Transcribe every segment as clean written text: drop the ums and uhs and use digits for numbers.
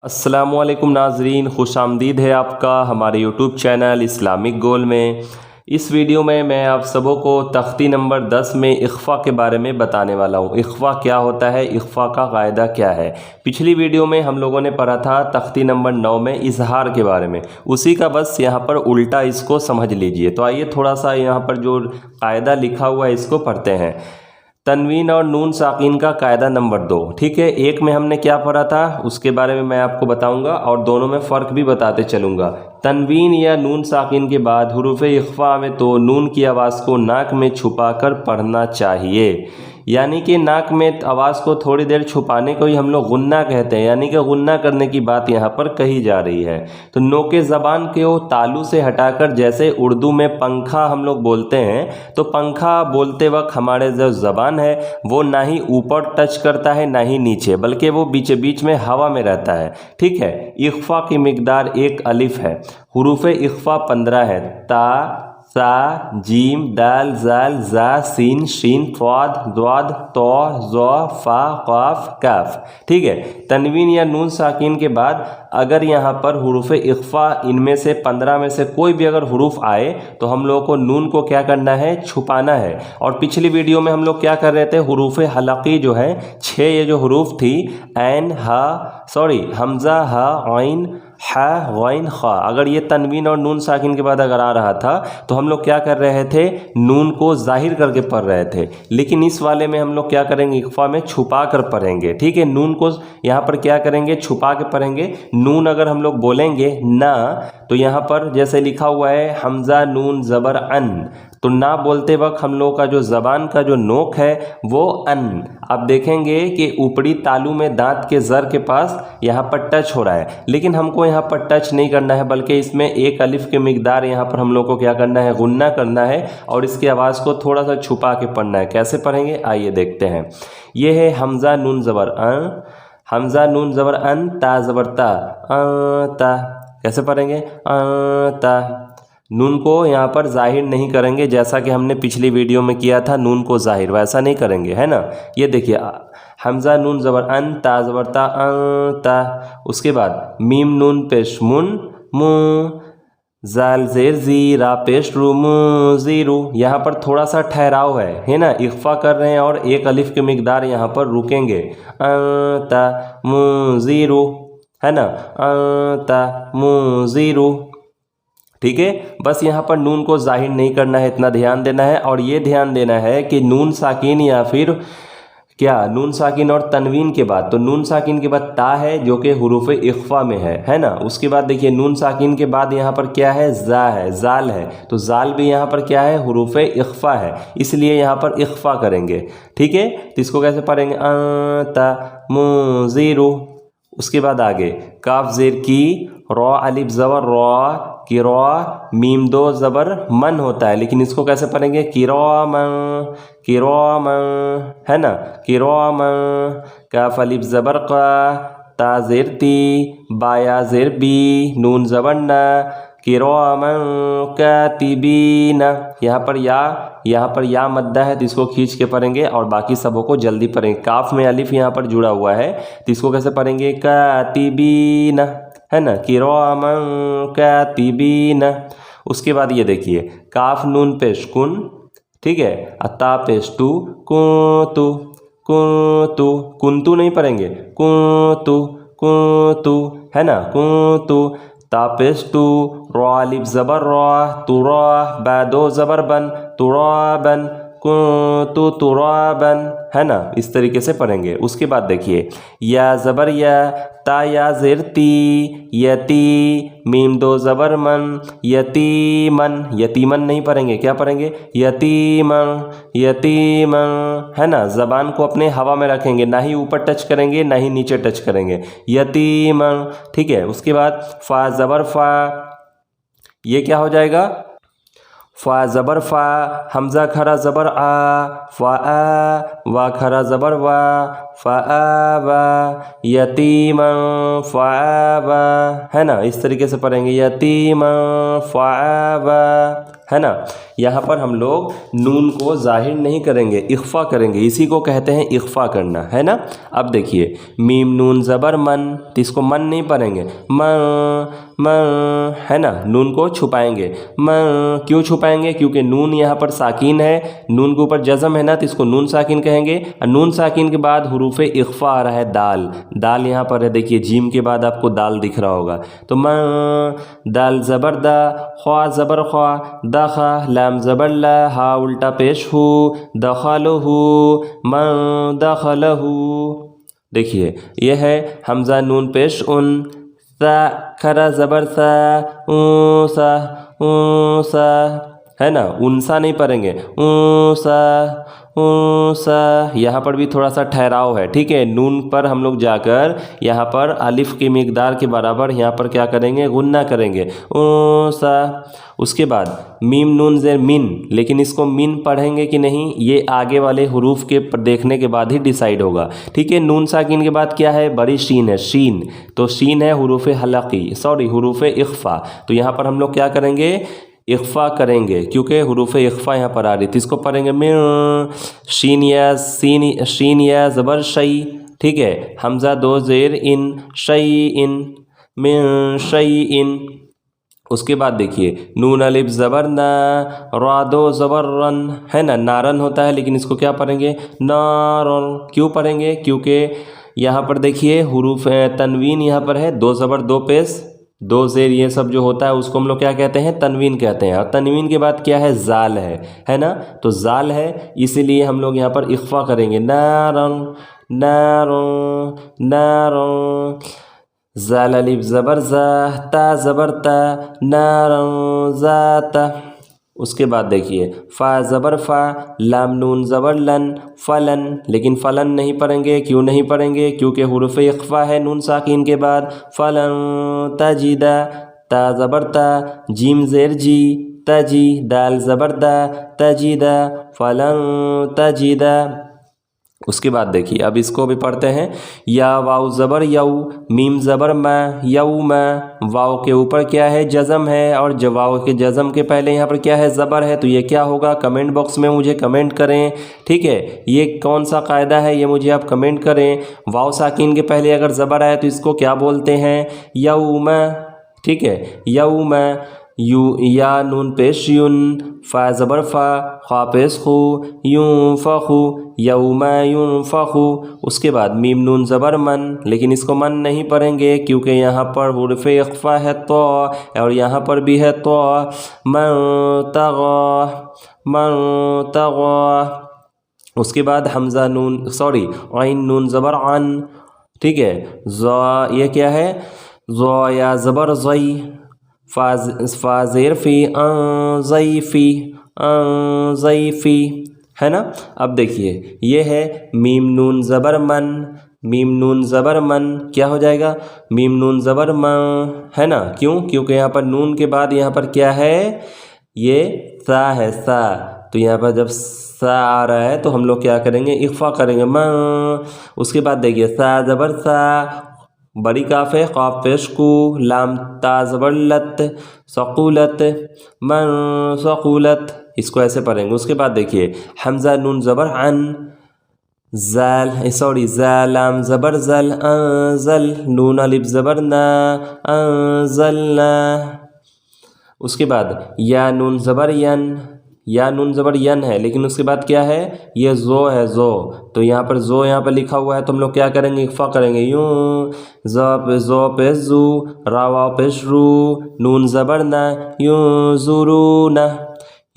अस्सलामुअलैकुम नाज़रीन, खुश आमदीद है आपका हमारे यूट्यूब चैनल इस्लामिक गोल में। इस वीडियो में मैं आप सबों को तख्ती नंबर 10 में इख्फ़ा के बारे में बताने वाला हूँ। इख्फ़ा क्या होता है, इख्फ़ा का कायदा क्या है। पिछली वीडियो में हम लोगों ने पढ़ा था तख्ती नंबर 9 में इजहार के बारे में, उसी का बस यहाँ पर उल्टा इसको समझ लीजिए। तो आइए थोड़ा सा यहाँ पर जो कायदा लिखा हुआ है इसको पढ़ते हैं। तनवीन और नून साकिन का कायदा नंबर 2, ठीक है। एक में हमने क्या पढ़ा था उसके बारे में मैं आपको बताऊंगा और दोनों में फ़र्क भी बताते चलूँगा। तनवीन या नून साकिन के बाद हुरूफ इख्फ़ा में तो नून की आवाज़ को नाक में छुपा कर पढ़ना चाहिए, यानी कि नाक में आवाज़ को थोड़ी देर छुपाने को ही हम लोग गुन्ना कहते हैं, यानी कि गुन्ना करने की बात यहाँ पर कही जा रही है। तो नोके ज़बान को तालू से हटाकर, जैसे उर्दू में पंखा हम लोग बोलते हैं, तो पंखा बोलते वक्त हमारे जो ज़बान है वो ना ही ऊपर टच करता है ना ही नीचे, बल्कि वो बीच बीच में हवा में रहता है, ठीक है। इख्फ़ा की मिकदार 1 अलिफ है। हुरूफ इख्फ़ा 15 है। ता, सा, जीम, दाल, जाल, जा, सीन, शीन, फ़ाद, द्वाद, तो, ज़ो, फ़ा, क़ाफ़, काफ़, ठीक है। तनवीन या नून साकिन के बाद अगर यहाँ पर हुरूफ इख्फ़ा इनमें से 15 में से कोई भी अगर हुरूफ आए तो हम लोगों को नून को क्या करना है, छुपाना है। और पिछली वीडियो में हम लोग क्या कर रहे थे, हुरूफ हलक़ी जो है 6 ये जो हुरूफ थी, ऐन, हमज़ा, हा, ऐन, हा, गैन, खा, अगर ये तनवीन और नून साकिन के बाद अगर आ रहा था तो हम लोग क्या कर रहे थे, नून को जाहिर करके पढ़ रहे थे। लेकिन इस वाले में हम लोग क्या करेंगे, इख्फ़ा में छुपा कर पढ़ेंगे, ठीक है। नून को यहाँ पर क्या करेंगे, छुपा के पढ़ेंगे। नून अगर हम लोग बोलेंगे ना, तो यहाँ पर जैसे लिखा हुआ है हमज़ा नून ज़बर अन, तो ना बोलते वक्त हम लोग का जो ज़बान का जो नोक है वो अन, आप देखेंगे कि ऊपरी तालू में दांत के ज़र के पास यहाँ पर टच हो रहा है, लेकिन हमको यहाँ पर टच नहीं करना है, बल्कि इसमें 1 अलिफ की मिकदार यहाँ पर हम लोग को क्या करना है, गुन्ना करना है और इसकी आवाज़ को थोड़ा सा छुपा के पढ़ना है। कैसे पढ़ेंगे आइए देखते हैं। ये है हमज़ा नून ज़बर अन, हमज़ा नून ज़बर अन, ता ज़बर ता, ता, कैसे पढ़ेंगे, ता। नून को यहाँ पर जाहिर नहीं करेंगे, जैसा कि हमने पिछली वीडियो में किया था, नून को जाहिर वैसा नहीं करेंगे, है ना। ये देखिए हमज़ा नून ज़बर अन, ता ज़बर ता, ता। उसके बाद मीम नून पेश मुन, मु, जाल जेर जी, रा पेश रू, मु, ज़ीरू। यहाँ पर थोड़ा सा ठहराव है ना, इख्फ़ा कर रहे हैं और 1 अलिफ की मिकदार यहाँ पर रुकेंगे, ता, मु, ज़ीरू, है ना, ता, मु, ज़ीरू, ठीक है। बस यहाँ पर नून को जाहिर नहीं करना है, इतना ध्यान देना है। और ये ध्यान देना है कि नून साकिन या फिर क्या, नून साकिन और तनवीन के बाद, तो नून साकिन के बाद ता है जो कि हुरूफ इख्फ़ा में है ना। उसके बाद देखिए नून साकिन के बाद यहाँ पर क्या है, जा है, जाल है, तो जाल भी यहाँ पर क्या है, हुरूफ इख्फ़ा है, इसलिए यहाँ पर इख्फ़ा करेंगे, ठीक है। तो इसको कैसे पढ़ेंगे, ता, मु, ज़ीरू। उसके बाद आगे काफ जेर की, रॉ अलिफ ज़बर रॉ, किरा, मीम 2 ज़बर मन होता है, लेकिन इसको कैसे पढ़ेंगे, किरामन, किरामन, है ना, किरामन। काफ अलिफ ज़बर का, ता ज़ेर ती, बाया ज़ेर बी, नून ज़बर ना, किरामन कातिबीन। यहाँ पर या मद्दा है तो इसको खींच के पढ़ेंगे और बाकी सबों को जल्दी पढ़ेंगे। काफ में अलिफ यहाँ पर जुड़ा हुआ है तो इसको कैसे पढ़ेंगे, कातिबीन, है ना, किरामन कातिबीन। उसके बाद ये देखिए काफ नून पेश कुन, ठीक है, अता पेश टू, कुंतु, कुंतु, कुंतु नहीं पढ़ेंगे, कुंतु, कुंतु, है ना, कुंतु। तापेस्तु, रॉ अलिफ ज़बर रॉ, तुरा, बा 2 ज़बर बन, तुराबन, कुंतु तुराबन, है ना, इस तरीके से पढ़ेंगे। उसके बाद देखिए या ज़बर या, ता या ज़ेर ती, यती, मीम 2 ज़बर मन, यतीमन, यतीमन नहीं पढ़ेंगे, क्या पढ़ेंगे, यतीमन, यतीमन, है ना। ज़बान को अपने हवा में रखेंगे, ना ही ऊपर टच करेंगे ना ही नीचे टच करेंगे, यतीमन, ठीक है। उसके बाद फ़ा ज़बर फ़ा, ये क्या हो जाएगा, फ़ा ज़बर फ़ा, हमज़ा खरा ज़बर आ, फ़ा आ, वा खरा ज़बर वा, फ़ा आ वा, यतीमन फ़ा आ वा, है ना, इस तरीके से पढ़ेंगे, यतीमन फ़ा आ वा, ہے نا। یہاں پر ہم لوگ نون کو ظاہر نہیں کریں گے، اخفا کریں گے، اسی کو کہتے ہیں اخفا کرنا، ہے نا۔ اب دیکھیے میم نون زبر من، تو اس کو من نہیں پڑھیں گے، ہے نا، نون کو چھپائیں گے۔ کیوں چھپائیں گے؟ کیونکہ نون یہاں پر ساکین ہے، نون کے اوپر جزم ہے نا، تو اس کو نون ساکین کہیں گے۔ نون ساکین کے بعد حروف اخفا آ رہا ہے دال، دال یہاں پر ہے، دیکھیے جیم کے بعد آپ کو دال دکھ رہا ہوگا، تو دال زبر دا، خوا زبر خوا، دخا، لام زبر لا، ہا الٹا پیش ہو، دخلہ، دخلہ۔ دیکھیے یہ ہے حمزہ نون پیش ان، سا کھرا زبر سا، اونسا، اونسا، ہے نا، انسا نہیں پڑھیں گے، اونسا، اونسا۔ یہاں پر بھی تھوڑا سا ٹھہراؤ ہے، ٹھیک ہے، نون پر ہم لوگ جا کر یہاں پر الف کی مقدار کے برابر یہاں پر کیا کریں گے؟ غنہ کریں گے، اونسا۔ اس کے بعد میم نون زیر من، لیکن اس کو من پڑھیں گے کہ نہیں یہ آگے والے حروف کے دیکھنے کے بعد ہی ڈیسائیڈ ہوگا، ٹھیک ہے۔ نون ساکین کے بعد کیا ہے؟ بڑی شین ہے، شین، تو شین ہے حروف حلقی، حروف اخفا، تو یہاں پر ہم لوگ کیا کریں گے؟ اخفا کریں گے، کیونکہ حروف اخفا یہاں پر آ رہی تھی، اس کو پڑھیں گے شین یا سین، شین یا زبر شی، ٹھیک ہے، حمزہ دو زیر ان، شی ان، من شی ان۔ اس کے بعد دیکھیے نون الف زبر نا، را دو زبر رن، ہے نا، نارن ہوتا ہے، لیکن اس کو کیا پڑھیں گے؟ نارن۔ کیوں پڑھیں گے؟ کیونکہ یہاں پر دیکھیے حروف تنوین یہاں پر ہے، دو زبر دو پیش دو زیر، یہ سب جو ہوتا ہے اس کو ہم لوگ کیا کہتے ہیں؟ تنوین کہتے ہیں، اور تنوین کے بعد کیا ہے؟ زال ہے نا، تو زال ہے، اسی لیے ہم لوگ یہاں پر اخفا کریں گے، نارن، نارن، نارن۔ زال الف زبر زا، تا زبر تا، نارن ذات۔ اس کے بعد دیکھیے فا زبر فا، لام نون زبر لن، فلن، لیکن فلن نہیں پڑھیں گے، کیوں نہیں پڑھیں گے؟ کیونکہ حروف اخفا ہے نون ساکین کے بعد، فلن تجیدہ، تا زبر تا، جیم زیر جی، تجی، دال زبر دا، تجیدہ، فلن تجیدہ۔ اس کے بعد دیکھیے اب اس کو بھی پڑھتے ہیں، یا واو زبر یو، میم زبر ما، یوم، واو کے اوپر کیا ہے؟ جزم ہے، اور جب واو کے جزم کے پہلے یہاں پر کیا ہے؟ زبر ہے، تو یہ کیا ہوگا؟ کمنٹ باکس میں مجھے کمنٹ کریں، ٹھیک ہے، یہ کون سا قاعدہ ہے یہ مجھے آپ کمنٹ کریں۔ واو ساکین کے پہلے اگر زبر آئے تو اس کو کیا بولتے ہیں؟ یوم، ٹھیک ہے، یوم۔ یا نون پیش یون، فا زبر فا، خوا پیش خو، ینفخو، یوم ینفخو۔ اس کے بعد میم نون زبر من، لیکن اس کو من نہیں پڑھیں گے کیونکہ یہاں پر حروف اخفا ہے تو، اور یہاں پر بھی ہے تو، من طغی، من طغی۔ اس کے بعد حمزہ نون عین نون زبر عن، ٹھیک ہے، یہ کیا ہے؟ یا زبر زی، فا زیر فی، ضیفی، ضیفی، ہے نا۔ اب دیکھیے یہ ہے میم نون زبر من، میم نون زبر من کیا ہو جائے گا؟ میم نون زبر من، ہے نا، کیوں؟ کیونکہ یہاں پر نون کے بعد یہاں پر کیا ہے؟ یہ سا ہے، سا، تو یہاں پر جب سا آ رہا ہے تو ہم لوگ کیا کریں گے؟ اخفا کریں گے، من۔ اس کے بعد دیکھیے سا زبر سا، بڑی کاف ہے، قاف پیش کو، لام تا زبر لت، ثقولت، من ثقولت، اس کو ایسے پڑھیں گے۔ اس کے بعد دیکھیے حمزہ نون زبر عن، زا لام زبر زل، انزل، نون الف زبر نا، انزلنا۔ اس کے بعد یا نون زبر ین، یا نون زبر ین ہے، لیکن اس کے بعد کیا ہے؟ یہ زو ہے، زو، تو یہاں پر زو یہاں پر لکھا ہوا ہے تو ہم لوگ کیا کریں گے؟ اخفا کریں گے، یوں، زو پہ زو، را واو پیش رو، نون زبر نا، یوں زرون،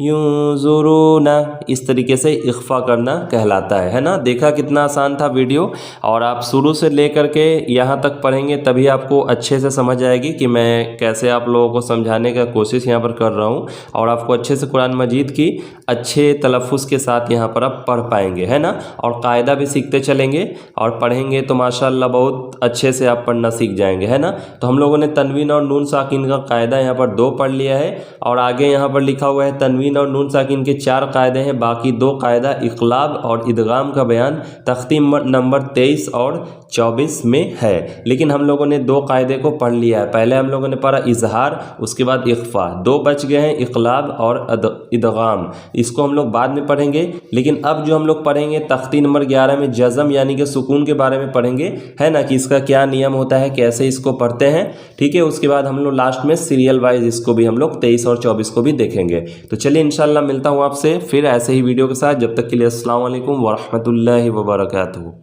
یوں زرون۔ اس طریقے سے اخفا کرنا کہلاتا ہے نا۔ دیکھا کتنا آسان تھا ویڈیو، اور آپ شروع سے لے کر کے یہاں تک پڑھیں گے تبھی آپ کو اچھے سے سمجھ آئے گی کہ میں کیسے آپ لوگوں کو سمجھانے کا کوشش یہاں پر کر رہا ہوں، اور آپ کو اچھے سے قرآن مجید کی اچھے تلفظ کے ساتھ یہاں پر آپ پڑھ پائیں گے، ہے نا، اور قاعدہ بھی سیکھتے چلیں گے، اور پڑھیں گے تو ماشاءاللہ بہت اچھے سے آپ پڑھنا سیکھ جائیں گے، ہے نا۔ تو ہم لوگوں نے تنوین اور نون ساکین کا قاعدہ یہاں پر 2 پڑھ لیا ہے، اور آگے یہاں پر لکھا ہوا ہے تنوین तनवीन और नून साकिन के 4 कायदे हैं, बाकी 2 कायदा इक़लाब और इदगाम का बयान तख्ती नंबर 23 और 24 में है। लेकिन हम लोगों ने 2 कायदे को पढ़ लिया है। पहले हम लोगों ने पढ़ा इजहार, उसके बाद इख्फा। 2 बच गए हैं, इक़लाब और इदगाम। इसको हम लोग बाद में पढ़ेंगे। लेकिन अब जो हम लोग पढ़ेंगे तख्ती नंबर 11 में जज़म यानी कि सुकून के बारे में पढ़ेंगे, है ना, कि इसका क्या नियम होता है, कैसे इसको पढ़ते हैं। ठीक है, उसके बाद हम लोग लास्ट में सीरियल वाइज इसको भी हम लोग 23 और 24 को भी देखेंगे। तो चलिए इंशाल्लाह मिलता हूँ आपसे फिर ऐसे ही वीडियो के साथ। जब तक के लिए अस्सलाम वालेकुम व रहमतुल्लाहि व बरकातहू।